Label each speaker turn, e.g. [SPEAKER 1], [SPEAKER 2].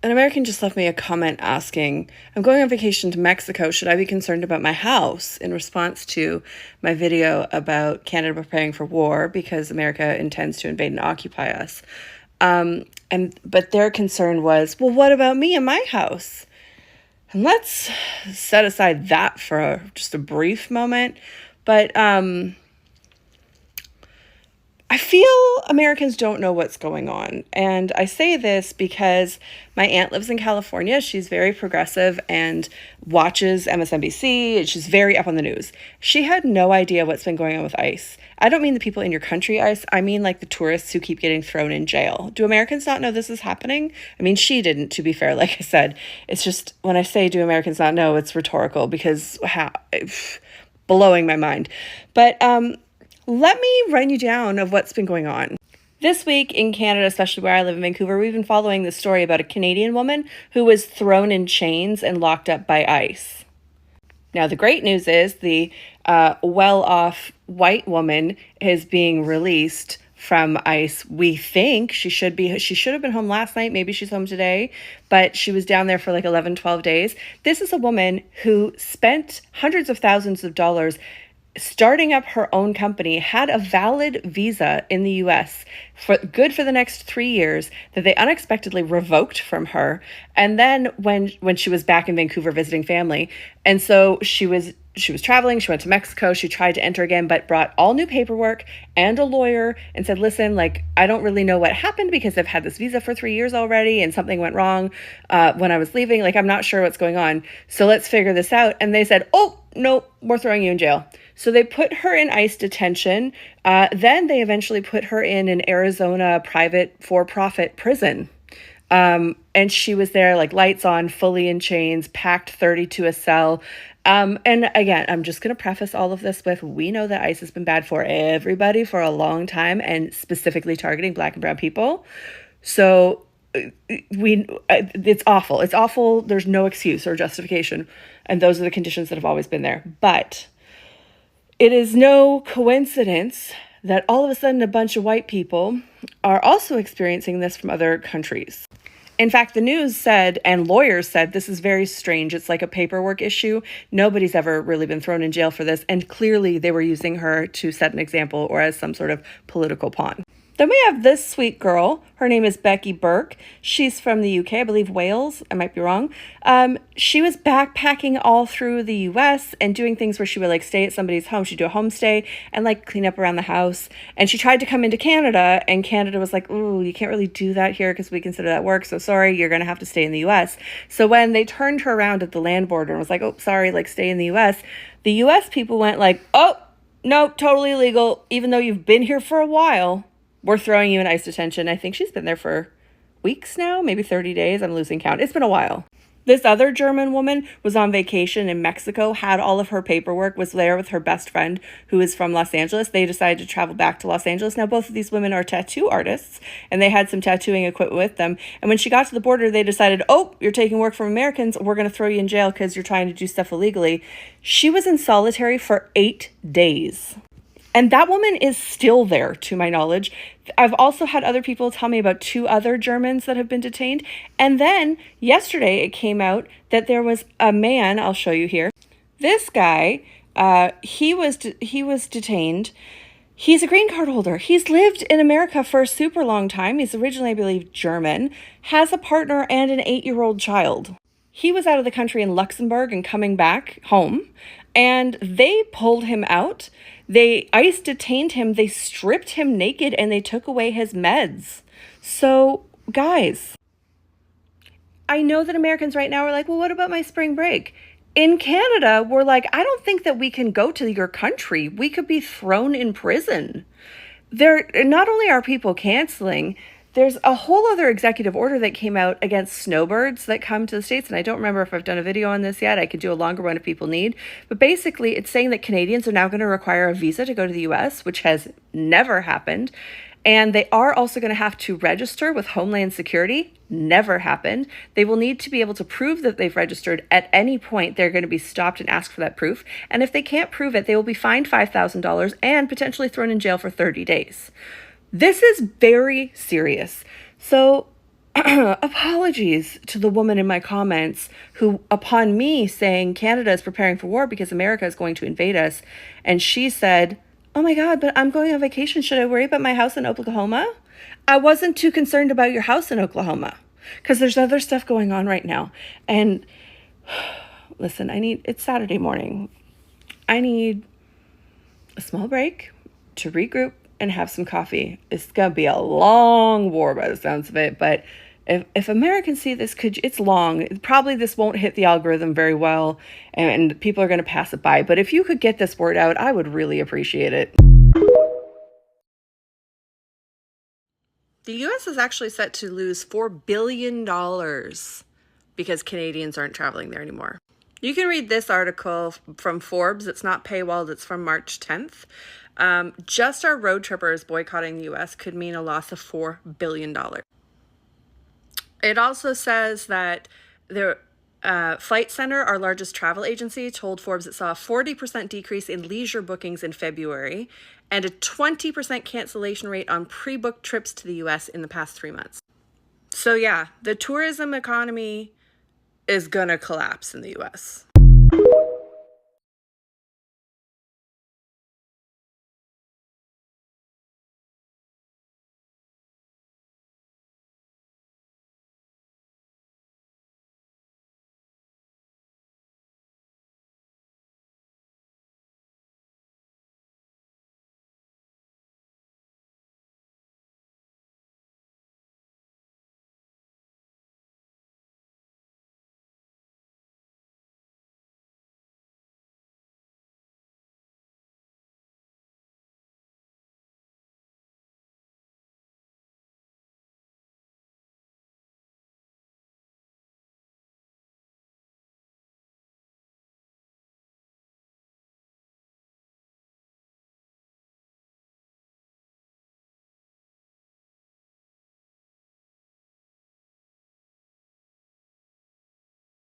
[SPEAKER 1] An American just left me a comment asking, I'm going on vacation to Mexico. Should I be concerned about my house? In response to my video about Canada preparing for war because America intends to invade and occupy us. But their concern was, well, what about me and my house? And let's set aside that for just a brief moment. But I feel Americans don't know what's going on. And I say this because my aunt lives in California. She's very progressive and watches MSNBC. And she's very up on the news. She had no idea what's been going on with ICE. I don't mean the people in your country, ICE. I mean like the tourists who keep getting thrown in jail. Do Americans not know this is happening? I mean, she didn't, to be fair. Like I said, it's just when I say do Americans not know, it's rhetorical because blowing my mind. But let me run you down of what's been going on. This week in Canada, especially where I live in Vancouver, we've been following the story about a Canadian woman who was thrown in chains and locked up by ICE. Now, the great news is the well-off white woman is being released from ICE. We think she should have been home last night. Maybe she's home today, but she was down there for like 11, 12 days. This is a woman who spent hundreds of thousands of dollars starting up her own company, had a valid visa in the US for the next 3 years that they unexpectedly revoked from her. And then when she was back in Vancouver visiting family, and so she was traveling, she went to Mexico, she tried to enter again, but brought all new paperwork and a lawyer and said, listen, like, I don't really know what happened because I've had this visa for 3 years already and something went wrong when I was leaving. Like, I'm not sure what's going on. So let's figure this out. And they said, oh, no, we're throwing you in jail. So they put her in ICE detention. Then they eventually put her in an Arizona private for-profit prison. And she was there like lights on, fully in chains, packed 30 to a cell. And again, I'm just going to preface all of this with, we know that ICE has been bad for everybody for a long time and specifically targeting Black and brown people. So it's awful. It's awful. There's no excuse or justification. And those are the conditions that have always been there. But it is no coincidence that all of a sudden a bunch of white people are also experiencing this from other countries. In fact, the news said, and lawyers said, this is very strange. It's like a paperwork issue. Nobody's ever really been thrown in jail for this. And clearly they were using her to set an example or as some sort of political pawn. Then we have this sweet girl. Her name is Becky Burke. She's from the UK, I believe Wales. I might be wrong. She was backpacking all through the US and doing things where she would like stay at somebody's home. She'd do a homestay and like clean up around the house. And she tried to come into Canada and Canada was like, ooh, you can't really do that here because we consider that work. So sorry, you're going to have to stay in the US. So when they turned her around at the land border and was like, oh, sorry, like stay in the US people went like, oh, no, totally illegal. Even though you've been here for a while, we're throwing you in ICE detention. I think she's been there for weeks now, maybe 30 days. I'm losing count. It's been a while. This other German woman was on vacation in Mexico, had all of her paperwork, was there with her best friend who is from Los Angeles. They decided to travel back to Los Angeles. Now, both of these women are tattoo artists, and they had some tattooing equipment with them. And when she got to the border, they decided, oh, you're taking work from Americans. We're going to throw you in jail because you're trying to do stuff illegally. She was in solitary for 8 days. And that woman is still there, to my knowledge. I've also had other people tell me about 2 other Germans that have been detained. And then yesterday it came out that there was a man, I'll show you here. This guy, he was detained. He's a green card holder. He's lived in America for a super long time. He's originally, I believe, German, has a partner and an 8-year-old child. He was out of the country in Luxembourg and coming back home, and they pulled him out. ICE detained him, they stripped him naked, and they took away his meds. So, guys, I know that Americans right now are like, well, what about my spring break? In Canada, we're like, I don't think that we can go to your country. We could be thrown in prison. Not only are people canceling, there's a whole other executive order that came out against snowbirds that come to the States. And I don't remember if I've done a video on this yet. I could do a longer one if people need. But basically, it's saying that Canadians are now going to require a visa to go to the US, which has never happened. And they are also going to have to register with Homeland Security. Never happened. They will need to be able to prove that they've registered. At any point, they're going to be stopped and asked for that proof. And if they can't prove it, they will be fined $5,000 and potentially thrown in jail for 30 days. This is very serious. So Apologies to the woman in my comments who, upon me saying Canada is preparing for war because America is going to invade us, and she said, "Oh my God, but I'm going on vacation. Should I worry about my house in Oklahoma?" I wasn't too concerned about your house in Oklahoma because there's other stuff going on right now. And listen, it's Saturday morning. I need a small break to regroup and have some coffee. It's going to be a long war by the sounds of it, but if Americans see this, it's long. Probably this won't hit the algorithm very well, and people are going to pass it by. But if you could get this word out, I would really appreciate it. The US is actually set to lose $4 billion because Canadians aren't traveling there anymore. You can read this article from Forbes. It's not paywalled. It's from March 10th. Just our road trippers boycotting the US could mean a loss of $4 billion. It also says that the Flight Center, our largest travel agency, told Forbes it saw a 40% decrease in leisure bookings in February and a 20% cancellation rate on pre-booked trips to the US in the past 3 months. So yeah, the tourism economy is gonna collapse in the US.